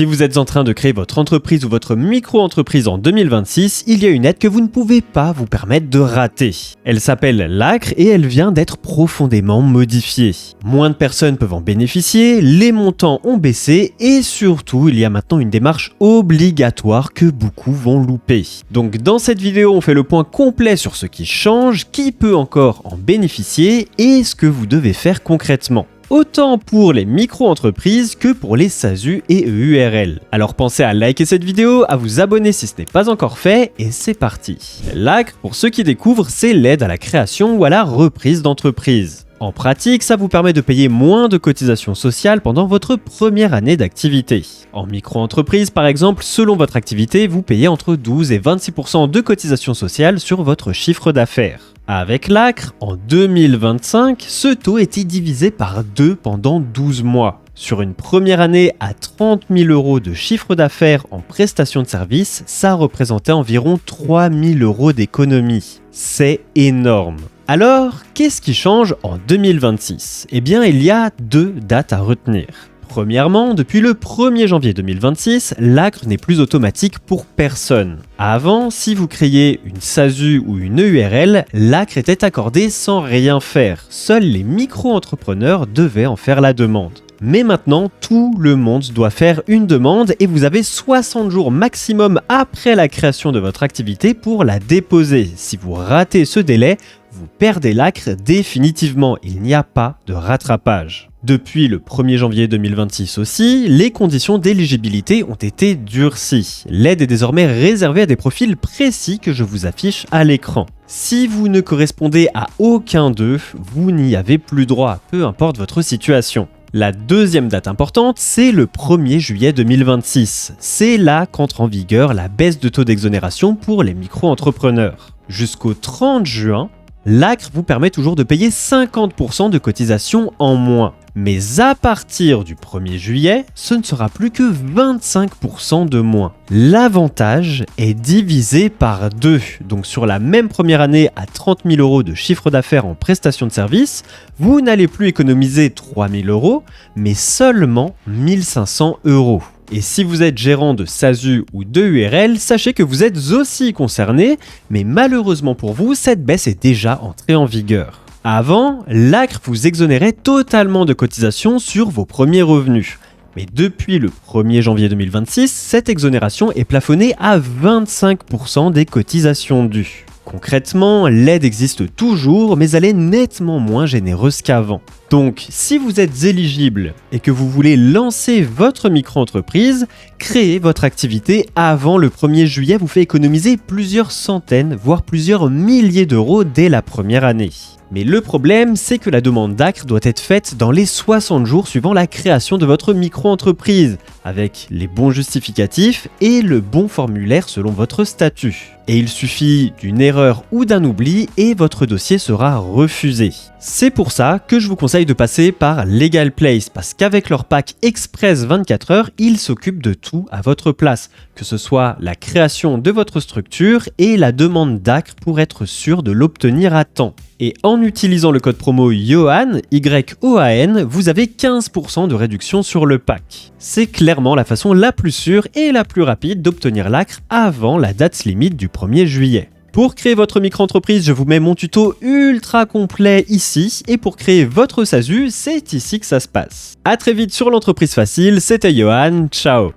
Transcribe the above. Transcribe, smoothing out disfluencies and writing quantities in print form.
Si vous êtes en train de créer votre entreprise ou votre micro-entreprise en 2026, il y a une aide que vous ne pouvez pas vous permettre de rater. Elle s'appelle l'ACRE et elle vient d'être profondément modifiée. Moins de personnes peuvent en bénéficier, les montants ont baissé et surtout, il y a maintenant une démarche obligatoire que beaucoup vont louper. Donc dans cette vidéo, on fait le point complet sur ce qui change, qui peut encore en bénéficier et ce que vous devez faire concrètement. Autant pour les micro-entreprises que pour les SASU et EURL. Alors pensez à liker cette vidéo, à vous abonner si ce n'est pas encore fait, et c'est parti. L'ACRE, pour ceux qui découvrent, c'est l'aide à la création ou à la reprise d'entreprise. En pratique, ça vous permet de payer moins de cotisations sociales pendant votre première année d'activité. En micro-entreprise, par exemple, selon votre activité, vous payez entre 12 et 26% de cotisations sociales sur votre chiffre d'affaires. Avec l'ACRE, en 2025, ce taux était divisé par 2 pendant 12 mois. Sur une première année à 30 000 € de chiffre d'affaires en prestation de services, ça représentait environ 3 000 € d'économie. C'est énorme. Alors, qu'est-ce qui change en 2026 ? Eh bien, il y a 2 dates à retenir. Premièrement, depuis le 1er janvier 2026, l'ACRE n'est plus automatique pour personne. Avant, si vous créiez une SASU ou une EURL, l'ACRE était accordée sans rien faire. Seuls les micro-entrepreneurs devaient en faire la demande. Mais maintenant, tout le monde doit faire une demande et vous avez 60 jours maximum après la création de votre activité pour la déposer. Si vous ratez ce délai, vous perdez l'ACRE définitivement. Il n'y a pas de rattrapage. Depuis le 1er janvier 2026 aussi, les conditions d'éligibilité ont été durcies. L'aide est désormais réservée à des profils précis que je vous affiche à l'écran. Si vous ne correspondez à aucun d'eux, vous n'y avez plus droit, peu importe votre situation. La deuxième date importante, c'est le 1er juillet 2026. C'est là qu'entre en vigueur la baisse de taux d'exonération pour les micro-entrepreneurs. Jusqu'au 30 juin, l'ACRE vous permet toujours de payer 50% de cotisation en moins. Mais à partir du 1er juillet, ce ne sera plus que 25% de moins. L'avantage est divisé par 2. Donc sur la même première année à 30 000 € de chiffre d'affaires en prestation de service, vous n'allez plus économiser 3 000 €, mais seulement 1 500 €. Et si vous êtes gérant de SASU ou de URL, sachez que vous êtes aussi concerné, mais malheureusement pour vous, cette baisse est déjà entrée en vigueur. Avant, l'ACRE vous exonérait totalement de cotisations sur vos premiers revenus. Mais depuis le 1er janvier 2026, cette exonération est plafonnée à 25% des cotisations dues. Concrètement, l'aide existe toujours, mais elle est nettement moins généreuse qu'avant. Donc, si vous êtes éligible et que vous voulez lancer votre micro-entreprise, créer votre activité avant le 1er juillet vous fait économiser plusieurs centaines, voire plusieurs milliers d'euros dès la première année. Mais le problème, c'est que la demande d'ACRE doit être faite dans les 60 jours suivant la création de votre micro-entreprise, avec les bons justificatifs et le bon formulaire selon votre statut. Et il suffit d'une erreur ou d'un oubli et votre dossier sera refusé. C'est pour ça que je vous conseille de passer par Legal Place, parce qu'avec leur pack Express 24 heures, ils s'occupent de tout à votre place, que ce soit la création de votre structure et la demande d'ACRE pour être sûr de l'obtenir à temps. Et en utilisant le code promo YOHAN, Y-O-A-N, vous avez 15% de réduction sur le pack. C'est clairement la façon la plus sûre et la plus rapide d'obtenir l'ACRE avant la date limite du 1er juillet. Pour créer votre micro-entreprise, je vous mets mon tuto ultra complet ici, et pour créer votre SASU, c'est ici que ça se passe. A très vite sur l'entreprise facile, c'était Yohan, ciao.